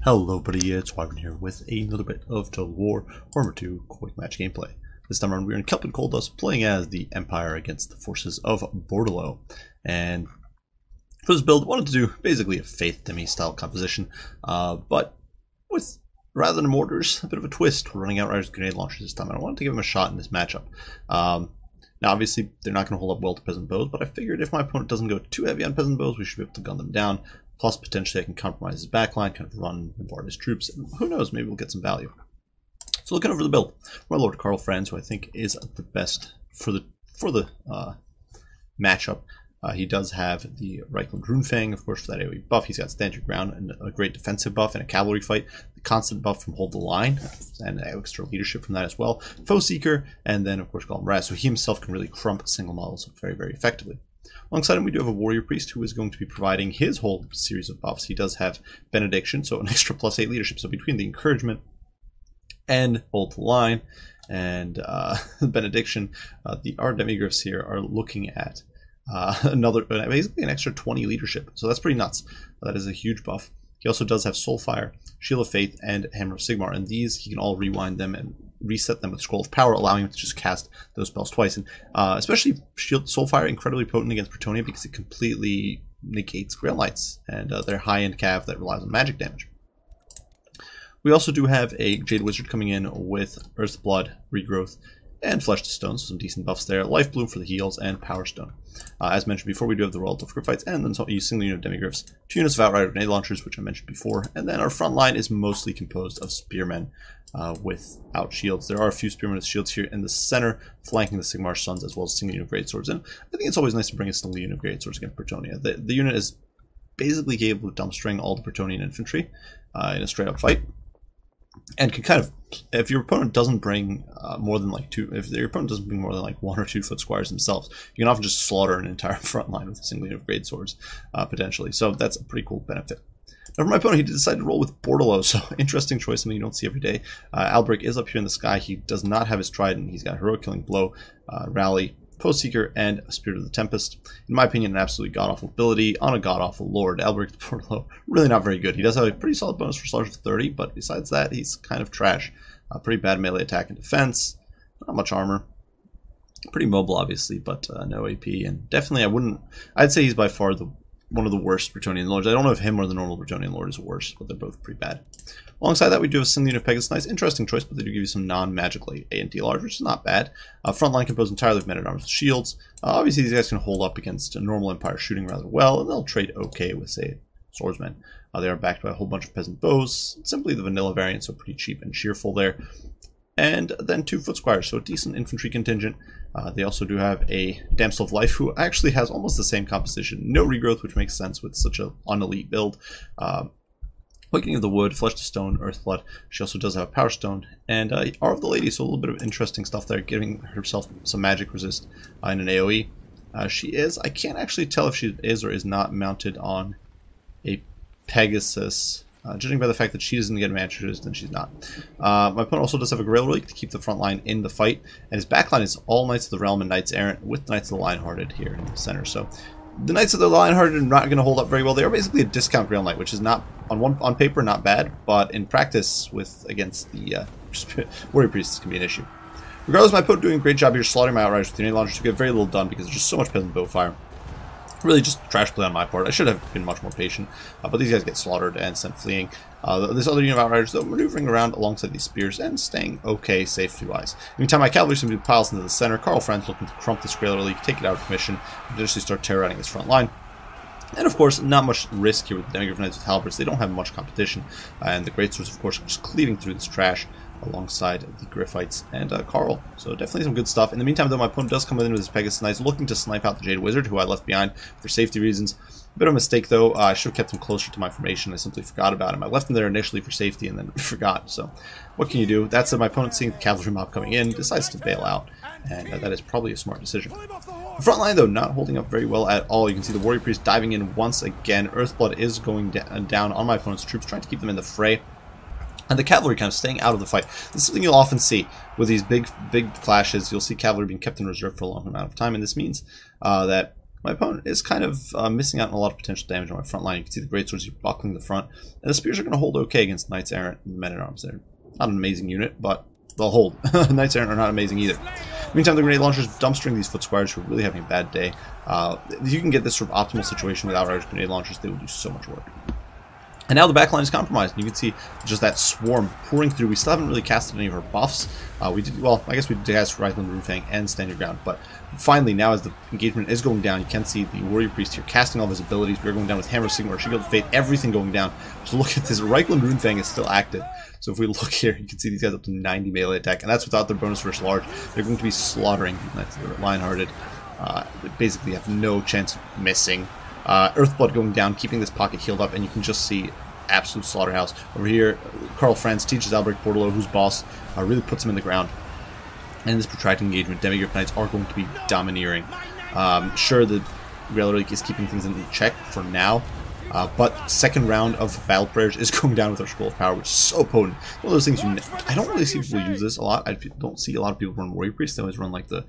Hello buddy, it's Wyvern here with another bit of Total War Warhammer 2 quick match gameplay. This time around we're in Kelpin Cold Dust playing as the Empire against the forces of Brettonia. And for this build I wanted to do basically a Faith Demis style composition, but with rather than mortars, a bit of a twist. We're running Outriders grenade launchers this time and I wanted to give them a shot in this matchup. Now obviously they're not going to hold up well to peasant bows, but I figured if my opponent doesn't go too heavy on peasant bows we should be able to gun them down. Plus, potentially I can compromise his backline, kind of run and board his troops, and who knows, maybe we'll get some value. So looking over the build, my Lord Karl Franz, who I think is the best for the matchup. He does have the Reichland Runefang, of course, for that AoE buff. He's got stand your ground and a great defensive buff in a cavalry fight, the constant buff from Hold the Line, and extra leadership from that as well. Foe Seeker, and then of course Golem Raz, so he himself can really crump single models very, very effectively. Alongside him, we do have a Warrior Priest who is going to be providing his whole series of buffs. He does have Benediction, so an extra +8 leadership. So between the Encouragement and Hold the Line and Benediction, our Demigryphs here are looking at basically an extra 20 leadership. So that's pretty nuts. That is a huge buff. He also does have Soulfire, Shield of Faith, and Hammer of Sigmar, and these he can all rewind them and reset them with Scroll of Power, allowing him to just cast those spells twice. And especially Soulfire, incredibly potent against Brettonia because it completely negates Grail Knights and their high-end cav that relies on magic damage. We also do have a Jade Wizard coming in with Earth's Blood, Regrowth, and Flesh to Stone, so some decent buffs there. Life Bloom for the heals, and Power Stone. As mentioned before, we do have the Royal Grip Fights, and then a single unit of Demigryphs, 2 units of Outrider Grenade Launchers, which I mentioned before, and then our front line is mostly composed of Spearmen without shields. There are a few Spearmen with shields here in the center, flanking the Sigmar Sons, as well as single unit of Great Swords. And I think it's always nice to bring a single unit of Great Swords against Brettonia. The unit is basically capable of dumpstering all the Brettonian infantry in a straight-up fight. And can kind of, if your opponent doesn't bring more than like 1 or 2 foot squires themselves, you can often just slaughter an entire front line with a single unit of great swords, potentially. So that's a pretty cool benefit. Now for my opponent, he decided to roll with Brettonia, so interesting choice, something you don't see every day. Albrecht is up here in the sky. He does not have his trident. He's got Heroic Killing Blow, Rally, Foe Seeker, and Spirit of the Tempest. In my opinion, an absolutely god-awful ability on a god-awful lord. Albrecht Brettonia, really not very good. He does have a pretty solid bonus for Slaughter of 30, but besides that, he's kind of trash. Pretty bad melee attack and defense, not much armor. Pretty mobile, obviously, but no AP, and definitely I'd say he's by far one of the worst Brettonian lords. I don't know if him or the normal Brettonian lord is worse, but they're both pretty bad. Alongside that, we do have a single unit of Pegasus Knights. Interesting choice, but they do give you some non-magical A&D large, which is not bad. Frontline composed entirely of men-at-arms with shields. Obviously, these guys can hold up against a normal Empire shooting rather well, and they'll trade okay with, say, swordsmen. They are backed by a whole bunch of peasant bows, simply the vanilla variant, so pretty cheap and cheerful there. And then 2 foot squires, so a decent infantry contingent. They also do have a Damsel of Life, who actually has almost the same composition. No regrowth, which makes sense with such an unelite build. Awakening of the Wood, Flesh to Stone, Earthblood. She also does have a Power Stone. And Hour of the Lady, so a little bit of interesting stuff there, giving herself some magic resist in an AoE. She is, I can't actually tell if she is or is not mounted on a Pegasus. Judging by the fact that she doesn't get advantages, then she's not. My opponent also does have a Grail Relic to keep the front line in the fight, and his backline is all Knights of the Realm and Knights Errant with Knights of the Lionhearted here in the center. So the Knights of the Lionhearted are not going to hold up very well. They are basically a discount Grail Knight, which is not on paper not bad, but in practice against the Warrior Priests can be an issue. Regardless, my opponent doing a great job here slaughtering my Outriders with the grenade launchers to get very little done because there's just so much peasant bow fire. Really just trash play on my part. I should have been much more patient, but these guys get slaughtered and sent fleeing. This other unit of Outriders, though, maneuvering around alongside these spears and staying okay, safety-wise. Meantime, my cavalry seems to be piles into the center. Karl Franz looking to crump this Grail Relic, take it out of commission, and eventually start terrorizing his front line. And of course, not much risk here with the Demigryph Knights with halberds. They don't have much competition, and the Great Swords, of course, are just cleaving through this trash alongside the Griffites and Karl. So definitely some good stuff. In the meantime, though, my opponent does come in with his Pegasus Knights, looking to snipe out the Jade Wizard, who I left behind for safety reasons. A bit of a mistake, though. I should have kept him closer to my formation. I simply forgot about him. I left him there initially for safety and then forgot. So what can you do? That said, my opponent, seeing the cavalry mob coming in, decides to bail out. And that is probably a smart decision. The front line, though, not holding up very well at all. You can see the Warrior Priest diving in once again. Earthblood is going down on my opponent's troops, trying to keep them in the fray. And the cavalry kind of staying out of the fight. This is something you'll often see with these big clashes. You'll see cavalry being kept in reserve for a long amount of time, and this means that my opponent is kind of missing out on a lot of potential damage on my front line. You can see the greatswords are buckling the front, and the spears are going to hold okay against Knights Errant and Men-at-Arms. They're not an amazing unit, but they'll hold. Knights Errant are not amazing either. Meantime, the grenade launchers dumpstering these foot squires who are really having a bad day. If you can get this sort of optimal situation with Outriders grenade launchers, they will do so much work. And now the backline is compromised. You can see just that swarm pouring through. We still haven't really casted any of our buffs. We did, well, I guess we did cast Reikland Runefang and Stand Your Ground, but finally, now as the engagement is going down, you can see the Warrior Priest here casting all of his abilities. We're going down with Hammer, Sigmar, Shield of Fate, everything going down. Just look at this. Reikland Runefang is still active. So if we look here, you can see these guys up to 90 melee attack, and that's without their bonus versus large. They're going to be slaughtering. That's the Lionhearted. They basically have no chance of missing. Earthblood going down, keeping this pocket healed up, and you can just see absolute slaughterhouse. Over here, Karl Franz teaches Albrecht Bordelot, whose boss, really puts him in the ground. And in this protracted engagement, Demigryph Knights are going to be domineering. Sure, the Relic is keeping things in check for now, but second round of Battle Prayers is going down with our Scroll of Power, which is so potent. One of those things I don't really see people use this a lot. I don't see a lot of people run Warrior Priest. They always run like the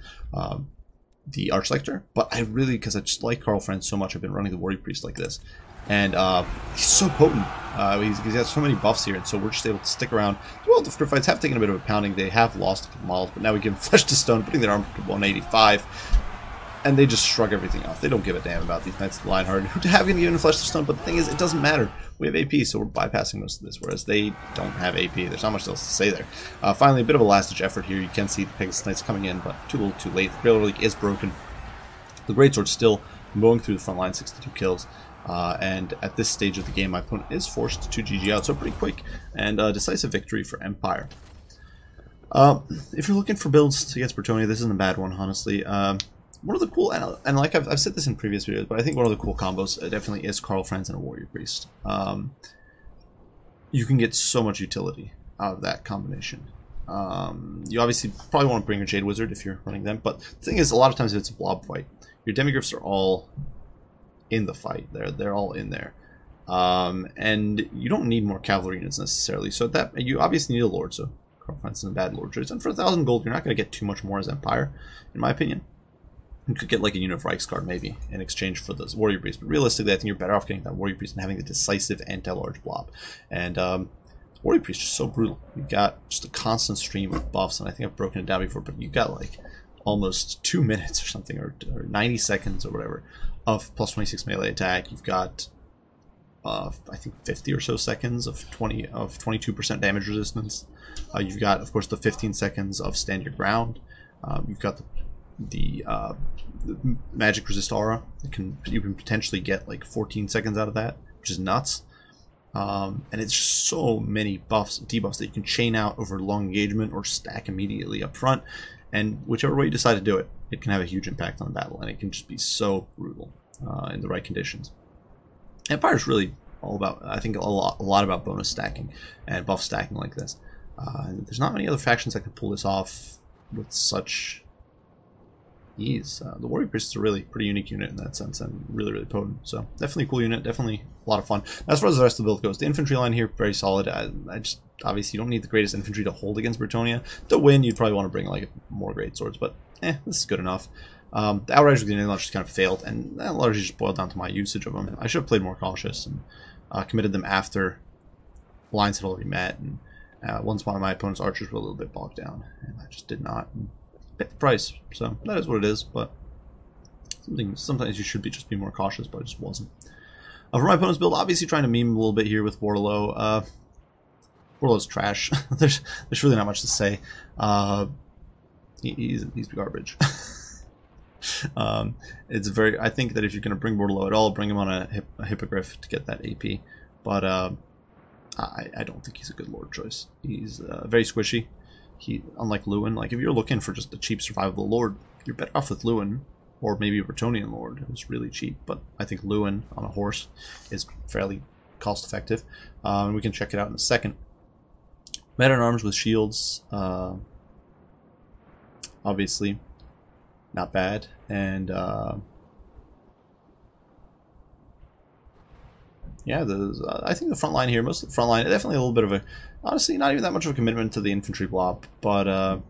Archlector, but I really, because I just like Karl Franz so much, I've been running the Warrior Priest like this. And he's so potent. He's got so many buffs here, and so we're just able to stick around. Well, the Crypt Fights have taken a bit of a pounding. They have lost a couple models, but now we give them Flesh to Stone, putting their armor to 185. And they just shrug everything off. They don't give a damn about these Knights of the Lionhearted, who have been given Flesh to Stone, but the thing is, it doesn't matter. We have AP, so we're bypassing most of this, whereas they don't have AP. There's not much else to say there. Finally, a bit of a last-ditch effort here. You can see the Pegasus Knights coming in, but too little too late. The Grail Relic is broken. The Greatsword's still mowing through the front line, 62 kills. And at this stage of the game, my opponent is forced to GG out, so pretty quick and decisive victory for Empire. If you're looking for builds against Brettonia, this isn't a bad one, honestly. One of the cool, and like I've said this in previous videos, but I think one of the cool combos definitely is Karl Franz and a Warrior Priest. You can get so much utility out of that combination. You obviously probably want to bring a Jade Wizard if you're running them, but the thing is, a lot of times if it's a blob fight, your Demigryphs are all in the fight. They're all in there, and you don't need more cavalry units necessarily. So that you obviously need a lord. So Karl Franz is a bad lord choice, and for 1,000 gold, you're not going to get too much more as Empire, in my opinion. You could get like a unit of Reiksguard maybe in exchange for this Warrior Priest, but realistically, I think you're better off getting that Warrior Priest and having the decisive anti-large blob. And Warrior Priest is just so brutal. You've got just a constant stream of buffs, and I think I've broken it down before, but you got like almost 2 minutes or something, or 90 seconds or whatever, of plus 26 melee attack. You've got I think 50 or so seconds of 22% damage resistance. You've got, of course, the 15 seconds of stand your ground. You've got the magic resist aura. You can potentially get like 14 seconds out of that, which is nuts. And it's just so many buffs and debuffs that you can chain out over long engagement or stack immediately up front. And whichever way you decide to do it, it can have a huge impact on the battle, and it can just be so brutal in the right conditions. Empire is really all about, I think, a lot about bonus stacking and buff stacking like this. And there's not many other factions that can pull this off with such ease. The Warrior Priest is a really pretty unique unit in that sense, and really, really potent. So definitely a cool unit, definitely a lot of fun. As far as the rest of the build goes, the infantry line here, very solid. I just, obviously, you don't need the greatest infantry to hold against Brettonia. To win, you'd probably want to bring like more great swords, but this is good enough. The Outriders with the grenade launchers kind of failed, and that largely just boiled down to my usage of them. I should have played more cautious and committed them after lines had already met, and once one of my opponent's archers were a little bit bogged down, and I just did not pay the price. So that is what it is, but sometimes you should just be more cautious, but I just wasn't. For my opponent's build, obviously trying to meme a little bit here with Bordelot. Bordelot's trash. there's really not much to say. He's garbage. It's very. I think that if you're going to bring Bordelot at all, bring him on a Hippogriff to get that AP. But I don't think he's a good lord choice. He's very squishy. Unlike Lewin, like if you're looking for just a cheap survivable lord, you're better off with Lewin, or maybe a Brettonian lord who's really cheap. But I think Lewin on a horse is fairly cost effective. We can check it out in a second. Men-at-Arms with shields, obviously not bad, and yeah, I think the front line here, most of the front line, definitely a little bit of a, honestly, not even that much of a commitment to the infantry blob, but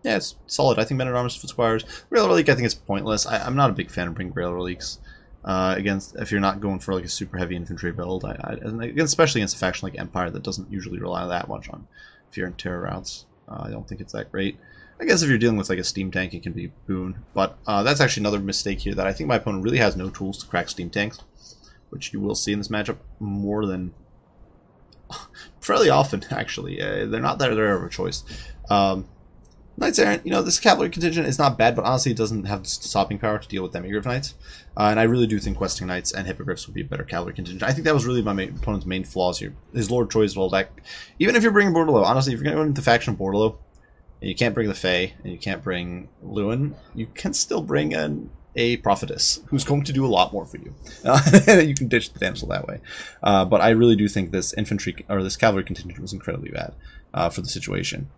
Yeah, it's solid. I think Men at Arms Foot Squires. Rail Relic, I think it's pointless. I'm not a big fan of bringing Rail Relics against, if you're not going for like a super heavy infantry build. Especially against a faction like Empire that doesn't usually rely that much on fear and terror routes. I don't think it's that great. I guess if you're dealing with like a steam tank, it can be a boon. But that's actually another mistake here, that I think my opponent really has no tools to crack steam tanks, which you will see in this matchup more than fairly often, actually. They're not that rare of a choice. Knights Errant, you know, this cavalry contingent is not bad, but honestly it doesn't have the stopping power to deal with Demigryph Knights. And I really do think Questing Knights and Hippogriffs would be a better cavalry contingent. I think that was really my opponent's main flaws here. His Lord choice, well, that, even if you're bringing Bordelot, honestly, if you're going to go into the faction Bordelot, and you can't bring the Fae, and you can't bring Lewin, you can still bring a Prophetess, who's going to do a lot more for you. You can ditch the Damsel that way. But I really do think this infantry, or this cavalry contingent was incredibly bad for the situation.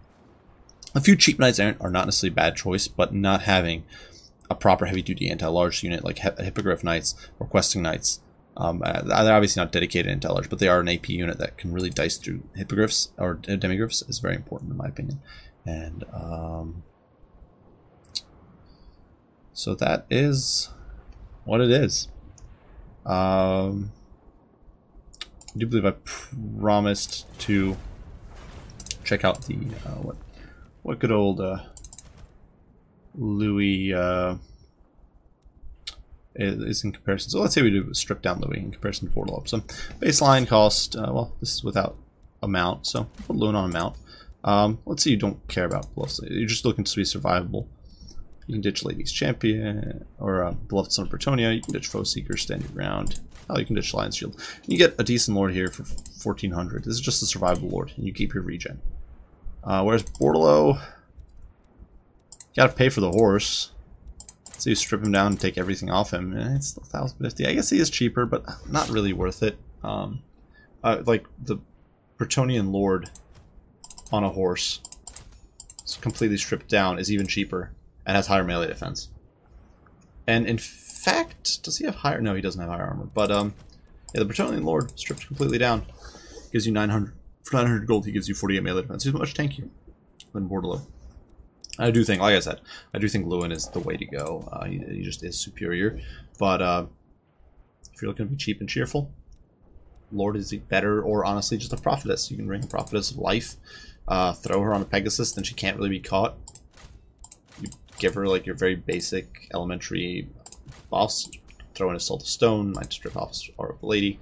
A few cheap Knights Errant are not necessarily a bad choice, but not having a proper heavy-duty anti-large unit like Hippogriff Knights or Questing Knights, they're obviously not dedicated anti-large, but they are an AP unit that can really dice through Hippogriffs or Demigryphs, is very important in my opinion. And so that is what it is. I do believe I promised to check out the what good old Louis is in comparison. So let's say we do strip down Louis in comparison to Bordelot. So baseline cost, well, this is without amount, so put Lewin on amount. Let's say you don't care about bluffs. You're just looking to be survivable. You can ditch Lady's Champion or Beloved Son of Brettonia. You can ditch Foe Seeker, stand your ground. Oh, you can ditch Lion's Shield. You get a decent lord here for 1400. This is just a survivable lord, and you keep your regen. Whereas Bordelot, you gotta pay for the horse. So you strip him down and take everything off him. It's still 1050. I guess he is cheaper, but not really worth it. Like the Brettonian lord on a horse, it's completely stripped down, is even cheaper and has higher melee defense. And in fact, does he have higher? No, he doesn't have higher armor. But yeah, the Brettonian lord stripped completely down gives you 900. For 900 gold, he gives you 48 melee defense. He's much tankier than Bordelot. I do think, like I said, I do think Lewin is the way to go. He just is superior. But if you're looking to be cheap and cheerful, Lord is better, or honestly just a Prophetess. You can bring a Prophetess of Life, throw her on a Pegasus, then she can't really be caught. You give her like your very basic elementary buffs, throw in a Salt of Stone, might strip off Aura of the Lady,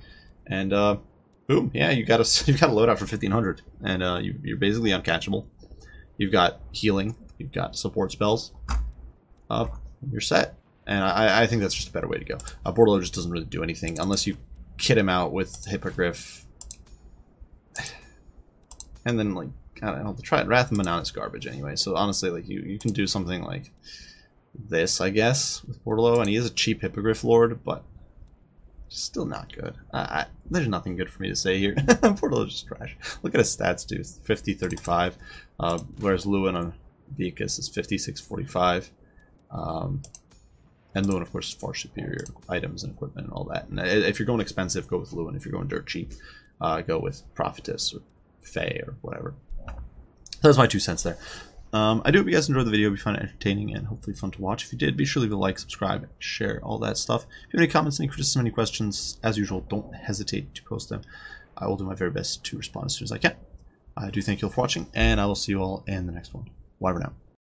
and boom, yeah, you got a loadout for 1500, and you're basically uncatchable. You've got healing, you've got support spells, you're set. And I think that's just a better way to go. Bordelot just doesn't really do anything unless you kit him out with Hippogriff, and then like I don't know, the Wrath of Manon is garbage anyway. So honestly, like you can do something like this, I guess, with Bordelot, and he is a cheap Hippogriff lord, but still not good. There's nothing good for me to say here. Bordelot is just trash. Look at his stats, dude. 50, 35. Whereas Lewin on Vicus is 56, 45. And Lewin, of course, is far superior items and equipment and all that. And if you're going expensive, go with Lewin. If you're going dirt cheap, go with Prophetess or Fae or whatever. That's my 2 cents there. I do hope you guys enjoyed the video. We found it entertaining and hopefully fun to watch. If you did, be sure to leave a like, subscribe, share, all that stuff. If you have any comments, any criticism, any questions, as usual, don't hesitate to post them. I will do my very best to respond as soon as I can. I do thank you all for watching, and I will see you all in the next one. Bye for now.